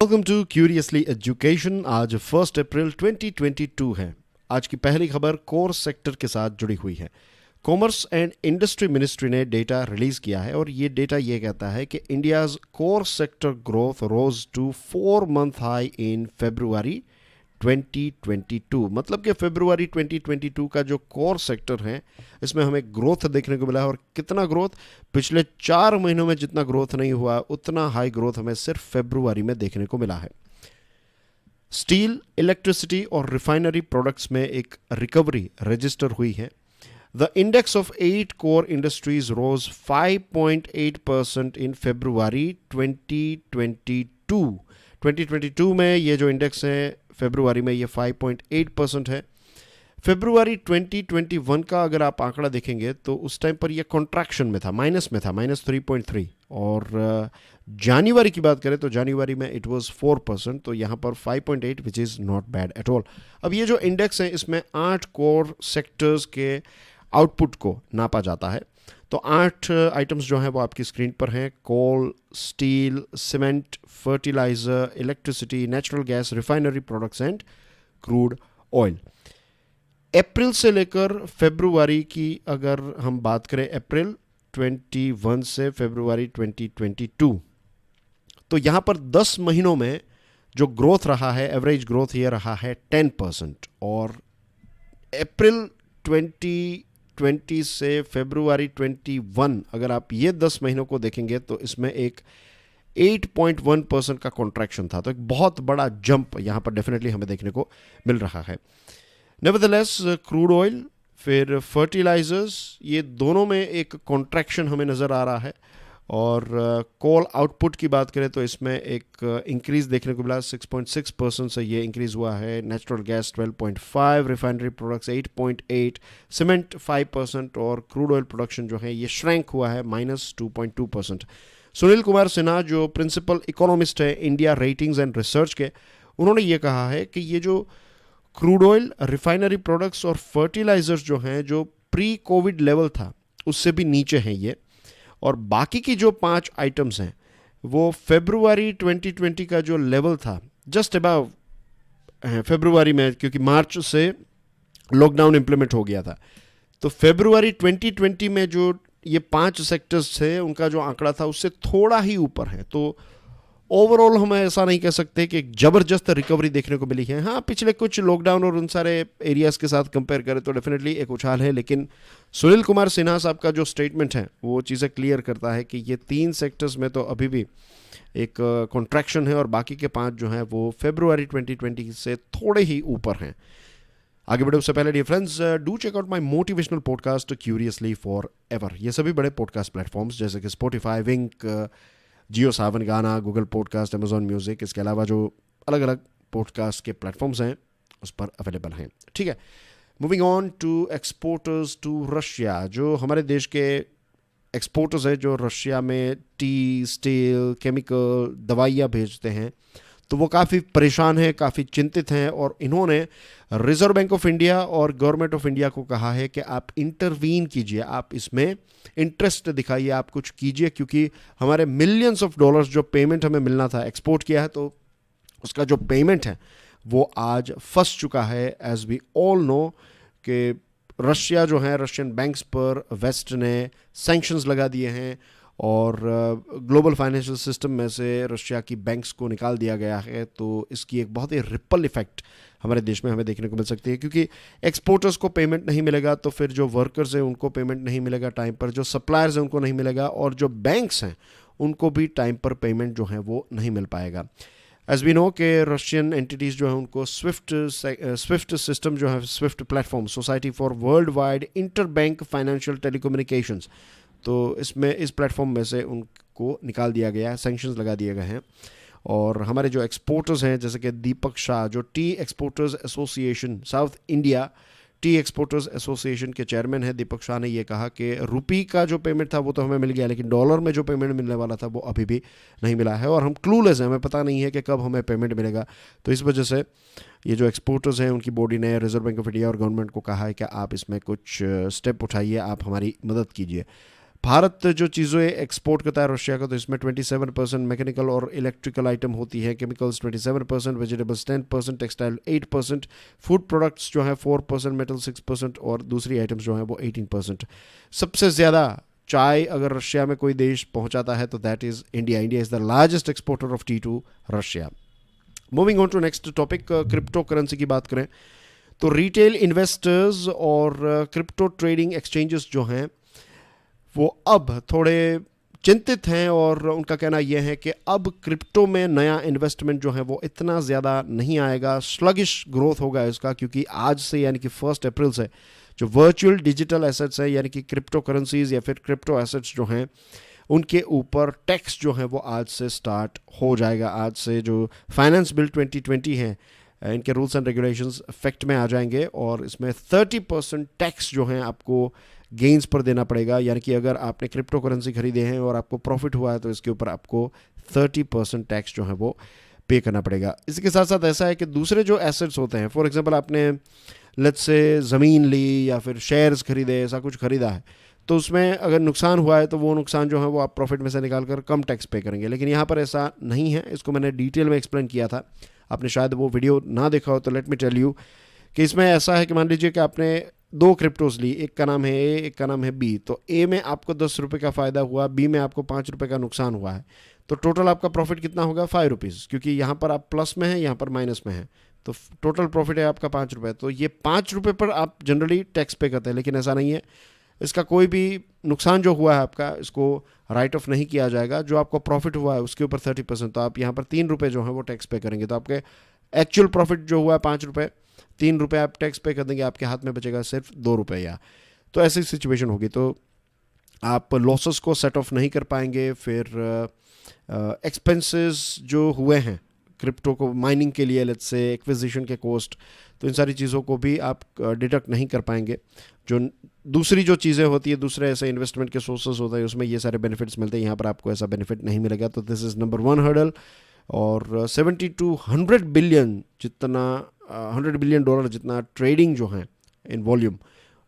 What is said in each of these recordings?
Welcome to curiously education. आज 1 अप्रैल 2022 है। आज की पहली खबर कोर सेक्टर के साथ जुड़ी हुई है। कॉमर्स एंड इंडस्ट्री मिनिस्ट्री ने डेटा रिलीज किया है और ये डेटा ये कहता है कि India's core sector growth rose to 4 month high in February 2022। मतलब कि फरवरी 2022 का जो कोर सेक्टर है इसमें हमें ग्रोथ देखने को मिला है। और कितना ग्रोथ? पिछले 4 महीनों में जितना ग्रोथ नहीं हुआ उतना हाई ग्रोथ हमें सिर्फ फरवरी में देखने को मिला है। स्टील, इलेक्ट्रिसिटी और रिफाइनरी प्रोडक्ट्स में एक रिकवरी रजिस्टर हुई है। The index of 8 core industries rose 5.8% in February 2022। 2022 में ये जो इंडेक्स है फरवरी में ये 5.8% है। फरवरी 2021 का अगर आप आंकड़ा देखेंगे तो उस टाइम पर ये कॉन्ट्रैक्शन में था, माइनस में था, -3.3। और जनवरी की बात करें तो जनवरी में इट वाज 4%, तो यहाँ पर 5.8 which is not bad at all. अब ये जो इंडेक्स है इसमें 8 कोर सेक्टर्स के आउटपुट को नापा जाता है। तो 8 आइटम्स जो हैं वो आपकी स्क्रीन पर हैं। Coal, steel, cement, fertiliser, electricity, natural gas, refinery products and crude oil. अप्रैल से लेकर फरवरी की अगर हम बात करें, अप्रैल 21 से फरवरी 2022, तो यहाँ पर 10 महीनों में जो ग्रोथ रहा है, एवरेज ग्रोथ ये रहा है 10%। और अप्रैल 2020 से फरवरी 21 अगर आप ये 10 महीनों को देखेंगे तो इसमें एक 8.1% का कॉन्ट्रैक्शन था। तो एक बहुत बड़ा जंप यहाँ पर डेफिनेटली हमें देखने को मिल रहा है। नेवरदलेस क्रूड ऑयल फिर फर्टिलाइजर्स, ये दोनों में एक कॉन्ट्रैक्शन हमें नज़र आ रहा है। और कोल आउटपुट की बात करें तो इसमें एक इंक्रीज़ देखने को मिला, 6.6% से ये इंक्रीज़ हुआ है। Natural gas 12.5, refinery products 8.8, cement 5% और क्रूड ऑयल प्रोडक्शन जो है ये श्रैंक हुआ है, -2.2%। सुनील कुमार सिन्हा जो प्रिंसिपल इकोनॉमिस्ट है इंडिया रेटिंग्स एंड रिसर्च के, उन्होंने ये कहा है कि ये जो क्रूड ऑयल, रिफाइनरी प्रोडक्ट्स और फर्टिलाइजर्स जो हैं जो प्री कोविड लेवल था उससे भी नीचे हैं ये। और बाकी की जो 5 आइटम्स हैं वो फरवरी 2020 का जो लेवल था जस्ट अबव फरवरी में, क्योंकि मार्च से लॉकडाउन इम्प्लीमेंट हो गया था, तो फरवरी 2020 में जो ये 5 सेक्टर्स थे उनका जो आंकड़ा था उससे थोड़ा ही ऊपर है। तो ओवरऑल हम ऐसा नहीं कह सकते कि एक ज़बरदस्त रिकवरी देखने को मिली है। हाँ, पिछले कुछ लॉकडाउन और उन सारे एरियाज़ के साथ कंपेयर करें तो डेफिनेटली एक उछाल है, लेकिन सुनील कुमार सिन्हा साहब का जो स्टेटमेंट है वो चीज़ें क्लियर करता है कि ये 3 सेक्टर्स में तो अभी भी एक कॉन्ट्रैक्शन है और बाकी के 5 जो हैं वो फरवरी 2020 से थोड़े ही ऊपर हैं। आगे बढ़े उससे पहले dear friends, do check out my motivational podcast Curiously Forever एवर। ये सभी बड़े पॉडकास्ट प्लेटफॉर्म्स जैसे कि स्पॉटिफाई, विंक, जियो सावन, गाना, गूगल पॉडकास्ट, अमेजॉन म्यूज़िक, इसके अलावा जो अलग अलग पॉडकास्ट के प्लेटफॉर्म्स हैं उस पर अवेलेबल हैं। ठीक है, moving on to exporters to Russia. जो हमारे देश के एक्सपोर्टर्स हैं जो रशिया में टी, स्टील, केमिकल, दवाइयाँ भेजते हैं, तो वो काफ़ी परेशान हैं, काफ़ी चिंतित हैं। और इन्होंने रिजर्व बैंक ऑफ इंडिया और गवर्नमेंट ऑफ इंडिया को कहा है कि आप इंटरवीन कीजिए, आप इसमें इंटरेस्ट दिखाइए, आप कुछ कीजिए, क्योंकि हमारे मिलियंस ऑफ डॉलर्स जो पेमेंट हमें मिलना था, एक्सपोर्ट किया है तो उसका जो पेमेंट है वो आज फंस चुका है। एज वी ऑल नो कि रशिया जो है, रशियन बैंक्स पर वेस्ट ने सैंक्शंस लगा दिए हैं और ग्लोबल फाइनेंशियल सिस्टम में से रशिया की बैंक्स को निकाल दिया गया है। तो इसकी एक बहुत ही रिपल इफेक्ट हमारे देश में हमें देखने को मिल सकती है, क्योंकि एक्सपोर्टर्स को पेमेंट नहीं मिलेगा तो फिर जो वर्कर्स हैं उनको पेमेंट नहीं मिलेगा टाइम पर, जो सप्लायर्स हैं उनको नहीं मिलेगा और जो बैंक्स हैं उनको भी टाइम पर पेमेंट जो है वो नहीं मिल पाएगा। एज वी नो कि रशियन एंटिटीज़ जो है उनको स्विफ्ट सिस्टम जो है, Swift platform, society for world wide inter bank financial telecommunications, तो इसमें इस प्लेटफॉर्म में से उनको निकाल दिया गया है, सैंक्शंस लगा दिए गए हैं। और हमारे जो एक्सपोर्टर्स हैं जैसे कि दीपक शाह जो T exporters association south India T exporters association के चेयरमैन हैं, दीपक शाह ने ये कहा कि रुपी का जो पेमेंट था वो तो हमें मिल गया, लेकिन डॉलर में जो पेमेंट मिलने वाला था वो अभी भी नहीं मिला है और हम क्लूलेस हैं, हमें पता नहीं है कि कब हमें पेमेंट मिलेगा। तो इस वजह से ये जो एक्सपोर्टर्स हैं उनकी बॉडी ने रिजर्व बैंक ऑफ इंडिया और गवर्नमेंट को कहा है कि आप इसमें कुछ स्टेप उठाइए, आप हमारी मदद कीजिए। भारत जो चीज़ें एक्सपोर्ट करता है रशिया का, तो इसमें 27% मैकेनिकल और इलेक्ट्रिकल आइटम होती है, chemicals 27%, vegetables 10%, textile 8%, food products जो है 4%, मेटल 6% और दूसरी आइटम्स जो है वो 18%। सबसे ज़्यादा चाय अगर रशिया में कोई देश पहुंचाता है तो that is India. India is the largest exporter of tea to Russia. Moving on to next topic, crypto currency की बात करें तो रिटेल इन्वेस्टर्स और क्रिप्टो ट्रेडिंग एक्सचेंजेस जो हैं वो अब थोड़े चिंतित हैं और उनका कहना यह है कि अब क्रिप्टो में नया इन्वेस्टमेंट जो है वो इतना ज़्यादा नहीं आएगा, स्लगिश ग्रोथ होगा इसका, क्योंकि आज से यानी कि 1 अप्रैल से जो वर्चुअल डिजिटल एसेट्स हैं यानी कि क्रिप्टो करेंसीज या फिर क्रिप्टो एसेट्स जो हैं उनके ऊपर टैक्स जो है वो आज से स्टार्ट हो जाएगा। आज से जो फाइनेंस बिल 2020 है इनके रूल्स एंड रेगुलेशंस इफेक्ट में आ जाएंगे और इसमें 30% टैक्स जो है आपको गेन्स पर देना पड़ेगा। यानी कि अगर आपने क्रिप्टो करेंसी खरीदे हैं और आपको प्रॉफिट हुआ है तो इसके ऊपर आपको 30% टैक्स जो है वो पे करना पड़ेगा। इसके साथ साथ ऐसा है कि दूसरे जो एसेट्स होते हैं, फॉर एग्जांपल आपने लेट्स से ज़मीन ली या फिर शेयर्स खरीदे, ऐसा कुछ खरीदा है, तो उसमें अगर नुकसान हुआ है तो वो नुकसान जो है वो आप प्रॉफिट में से निकाल कर कम टैक्स पे करेंगे। लेकिन यहाँ पर ऐसा नहीं है, इसको मैंने डिटेल में एक्सप्लेन किया था, आपने शायद वो वीडियो ना देखा हो तो लेट मी टेल यू कि इसमें ऐसा है कि मान लीजिए कि आपने 2 क्रिप्टोज ली, एक का नाम है ए, एक का नाम है बी, तो ए में आपको 10 रुपये का फ़ायदा हुआ, बी में आपको 5 रुपये का नुकसान हुआ है, तो टोटल आपका प्रॉफिट कितना होगा 5 रुपीज़, क्योंकि यहाँ पर आप प्लस में है, यहाँ पर माइनस में है, तो टोटल प्रॉफिट है आपका 5 रुपये। तो ये 5 रुपये पर आप जनरली टैक्स पे करते हैं, लेकिन ऐसा नहीं है, इसका कोई भी नुकसान जो हुआ है आपका इसको राइट ऑफ नहीं किया जाएगा। जो आपको प्रॉफिट हुआ है उसके ऊपर 30%, तो आप यहाँ पर 3 रुपये जो है वो टैक्स पे करेंगे, तो आपके एक्चुअल प्रॉफिट जो हुआ है 5 रुपये, 3 रुपये आप टैक्स पे कर देंगे, आपके हाथ में बचेगा सिर्फ 2 रुपये या, तो ऐसी सिचुएशन होगी, तो आप लॉसेस को सेट ऑफ नहीं कर पाएंगे। फिर एक्सपेंसेस जो हुए हैं क्रिप्टो को माइनिंग के लिए, लेट्स से एक्विजिशन के कॉस्ट, तो इन सारी चीज़ों को भी आप डिडक्ट नहीं कर पाएंगे। जो दूसरी जो चीज़ें होती है, दूसरे ऐसे इन्वेस्टमेंट के सोर्सेज होते हैं, उसमें ये सारे बेनिफिट्स मिलते हैं, यहाँ पर आपको ऐसा बेनिफिट नहीं मिलेगा। तो दिस इज़ नंबर 1 हर्डल। और 70 to 100 बिलियन जितना $100 बिलियन जितना ट्रेडिंग जो है इन वॉल्यूम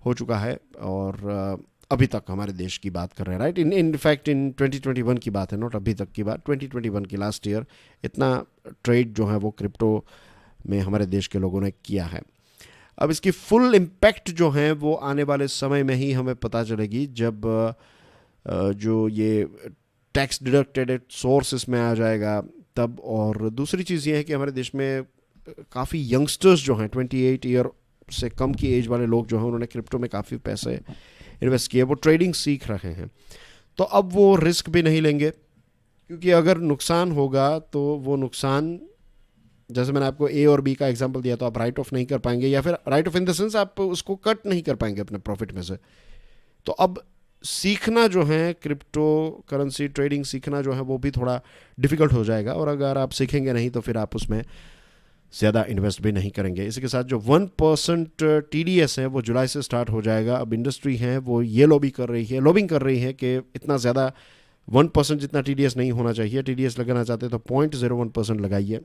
हो चुका है, और अभी तक हमारे देश की बात कर रहे हैं, राइट, इन फैक्ट इन 2021 की बात है, नॉट अभी तक की बात, 2021 की, लास्ट ईयर इतना ट्रेड जो है वो क्रिप्टो में हमारे देश के लोगों ने किया है। अब इसकी फुल इम्पैक्ट जो है वो आने वाले समय में ही हमें पता चलेगी, जब जो ये टैक्स डिडक्टेड सोर्स इसमें आ जाएगा तब। और दूसरी चीज़ ये है कि हमारे देश में काफ़ी यंगस्टर्स जो हैं 28 ईयर से कम की एज वाले लोग जो हैं उन्होंने क्रिप्टो में काफ़ी पैसे इन्वेस्ट किए, वो ट्रेडिंग सीख रहे हैं, तो अब वो रिस्क भी नहीं लेंगे, क्योंकि अगर नुकसान होगा तो वो नुकसान, जैसे मैंने आपको ए और बी का एग्जांपल दिया, तो आप राइट ऑफ नहीं कर पाएंगे, या फिर right of in the sense आप उसको कट नहीं कर पाएंगे अपने प्रॉफिट में से। तो अब सीखना जो है क्रिप्टो करेंसी ट्रेडिंग सीखना जो है वो भी थोड़ा डिफ़िकल्ट हो जाएगा, और अगर आप सीखेंगे नहीं तो फिर आप उसमें ज़्यादा इन्वेस्ट भी नहीं करेंगे। इसी के साथ जो 1% TDS है वो जुलाई से स्टार्ट हो जाएगा। अब इंडस्ट्री है वो ये लॉबिंग कर रही है कि इतना ज़्यादा 1% जितना TDS नहीं होना चाहिए। TDS लगाना चाहते तो 0.01% लगाइए,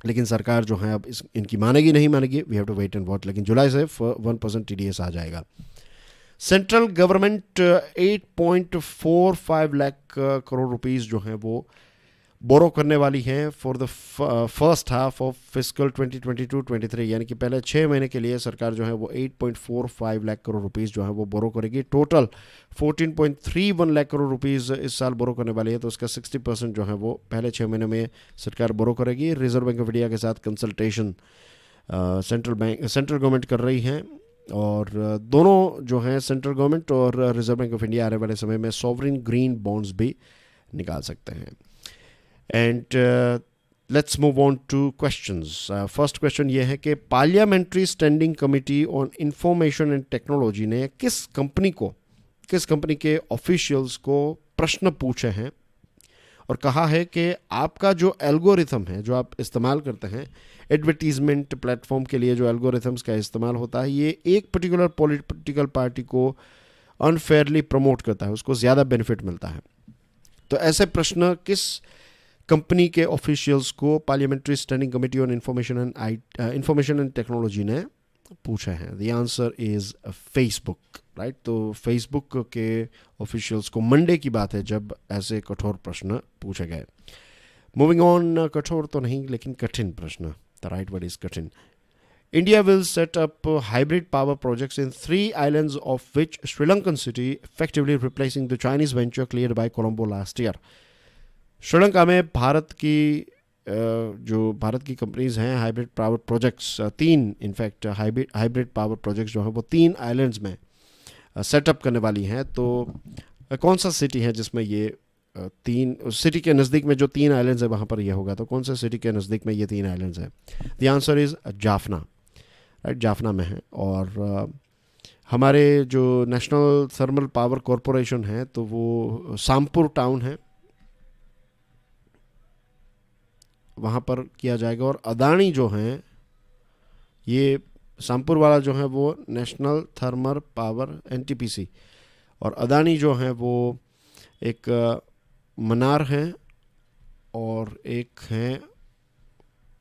लेकिन सरकार जो है अब इनकी मानेगी नहीं मानेगी, we have to wait and watch, लेकिन जुलाई से 1% TDS आ जाएगा। Central government 8.45 lakh crore rupees जो हैं वो बोरो करने वाली हैं for the first half of fiscal 2022-23, यानी कि पहले 6 महीने के लिए सरकार जो है वो 8.45 लाख करोड़ रुपीस जो है वो बोरो करेगी। टोटल 14.31 लाख करोड़ रुपीस इस साल बोरो करने वाली है, तो उसका 60% जो है वो पहले 6 महीने में सरकार बोरो करेगी। रिजर्व बैंक ऑफ इंडिया के साथ कंसल्टेशन सेंट्रल गवर्नमेंट कर रही हैं, और दोनों जो हैं सेंट्रल गवर्नमेंट और रिजर्व बैंक ऑफ इंडिया आने वाले समय में सॉवरिन ग्रीन बॉन्ड्स भी निकाल सकते हैं। And let's move on two questions. First question ये है कि parliamentary standing committee on information and technology ने किस कंपनी के ऑफिशियल्स को प्रश्न पूछे हैं और कहा है कि आपका जो एल्गोरिथम है जो आप इस्तेमाल करते हैं एडवर्टीजमेंट प्लेटफॉर्म के लिए, जो एल्गोरिथम्स का इस्तेमाल होता है, ये एक पर्टिकुलर पॉलिटिकल पार्टी को अनफेयरली प्रमोट करता है, उसको ज़्यादा बेनिफिट मिलता है। तो ऐसे प्रश्न किस कंपनी के ऑफिशियल्स को parliamentary standing committee on information and technology ने पूछे हैं? The answer is Facebook. Right. तो फेसबुक के ऑफिशियल्स को मंडे की बात है जब ऐसे कठोर प्रश्न पूछे गए। मूविंग ऑन, कठोर तो नहीं लेकिन कठिन प्रश्न, द राइट वर्ड इज कठिन। India will set up hybrid power projects in 3 islands, of which Sri Lankan city, effectively replacing the Chinese venture cleared by Colombo last year. Sri Lanka में जो भारत की कंपनीज हैं, hybrid power projects 3 in fact hybrid power projects जो हैं वो 3 islands में setup करने वाली हैं। तो कौन सा सिटी है जिसमें ये 3 सिटी के नज़दीक में जो 3 आइलैंड्स है वहाँ पर ये होगा? तो कौन सा सिटी के नज़दीक में ये 3 आइलैंड्स हैं? The answer is Jaffna, right. Jaffna में है। और हमारे जो नेशनल थर्मल पावर कॉरपोरेशन है तो वो सामपुर टाउन है, वहाँ पर किया जाएगा। और अदानी जो हैं, ये सामपुर वाला जो है वो नेशनल थर्मल पावर NTPC, और अदानी जो हैं वो एक मनार हैं और एक हैं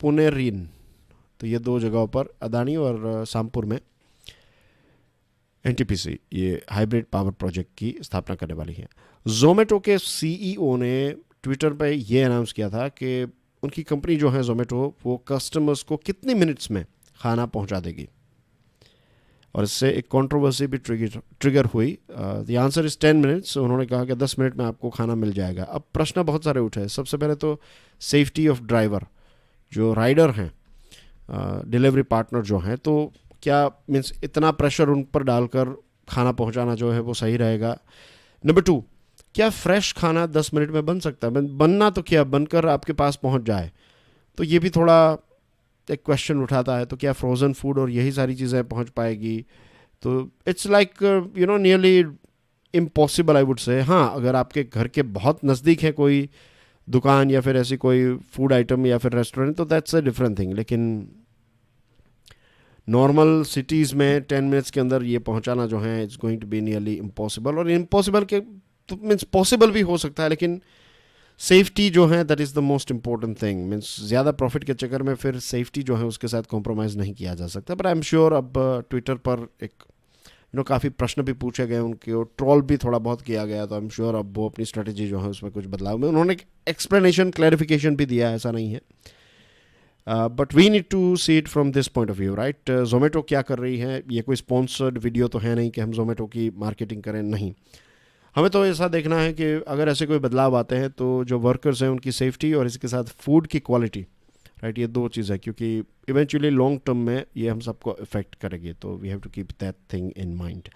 पुनेरिन। तो ये 2 जगहों पर अदानी और सामपुर में NTPC ये हाइब्रिड पावर प्रोजेक्ट की स्थापना करने वाली है। जोमेटो के CEO ने ट्विटर पे ये अनाउंस किया था कि उनकी कंपनी जो है जोमेटो वो कस्टमर्स को कितनी मिनट्स में खाना पहुंचा देगी, और इससे एक कंट्रोवर्सी भी ट्रिगर हुई। The answer is 10 minutes. उन्होंने कहा कि 10 मिनट में आपको खाना मिल जाएगा। अब प्रश्न बहुत सारे उठे। सबसे पहले तो सेफ्टी ऑफ ड्राइवर, जो राइडर हैं, डिलीवरी पार्टनर जो हैं, तो क्या मीन्स इतना प्रेशर उन पर डालकर खाना पहुंचाना जो है वो सही रहेगा? नंबर 2, क्या फ्रेश खाना 10 मिनट में बन सकता है? बनना तो क्या, बनकर आपके पास पहुंच जाए, तो ये भी थोड़ा एक क्वेश्चन उठाता है। तो क्या फ्रोज़न फूड और यही सारी चीज़ें पहुंच पाएगी? तो it's like nearly impossible, I would say. हाँ, अगर आपके घर के बहुत नज़दीक है कोई दुकान या फिर ऐसी कोई फूड आइटम या फिर रेस्टोरेंट, तो दैट्स अ डिफरेंट थिंग। लेकिन नॉर्मल सिटीज़ में 10 मिनट्स के अंदर ये पहुंचाना जो है it's going to be nearly impossible. और इम्पॉसिबल के तो मीन्स पॉसिबल भी हो सकता है, लेकिन सेफ्टी जो है that is the most important thing. Means ज़्यादा प्रॉफिट के चक्कर में फिर सेफ्टी जो है उसके साथ कॉम्प्रोमाइज़ नहीं किया जा सकता। बट आई एम श्योर अब ट्विटर पर एक काफ़ी प्रश्न भी पूछे गए उनके, और ट्रोल भी थोड़ा बहुत किया गया। तो आई एम श्योर अब वो अपनी स्ट्रेटेजी जो है उसमें कुछ बदलाव में उन्होंने एक्सप्लेनेशन, क्लैरिफिकेशन भी दिया है, ऐसा नहीं है। But we need to see it from this point of view, right. Zomato क्या कर रही है? ये कोई स्पॉन्सर्ड वीडियो तो है नहीं कि हम जोमेटो की मार्केटिंग करें, नहीं। हमें तो ऐसा देखना है कि अगर ऐसे कोई बदलाव आते हैं तो जो वर्कर्स हैं उनकी सेफ्टी और इसके साथ फूड की क्वालिटी, राइट, ये 2 चीज़ है, क्योंकि इवेंचुअली लॉन्ग टर्म में ये हम सबको अफेक्ट करेगी। तो we have to keep that thing in mind.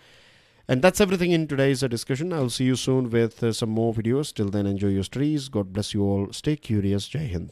And that's everything in today's discussion. I will see you soon with some more videos. Till then enjoy your studies. God bless you all. Stay curious. जय हिंद।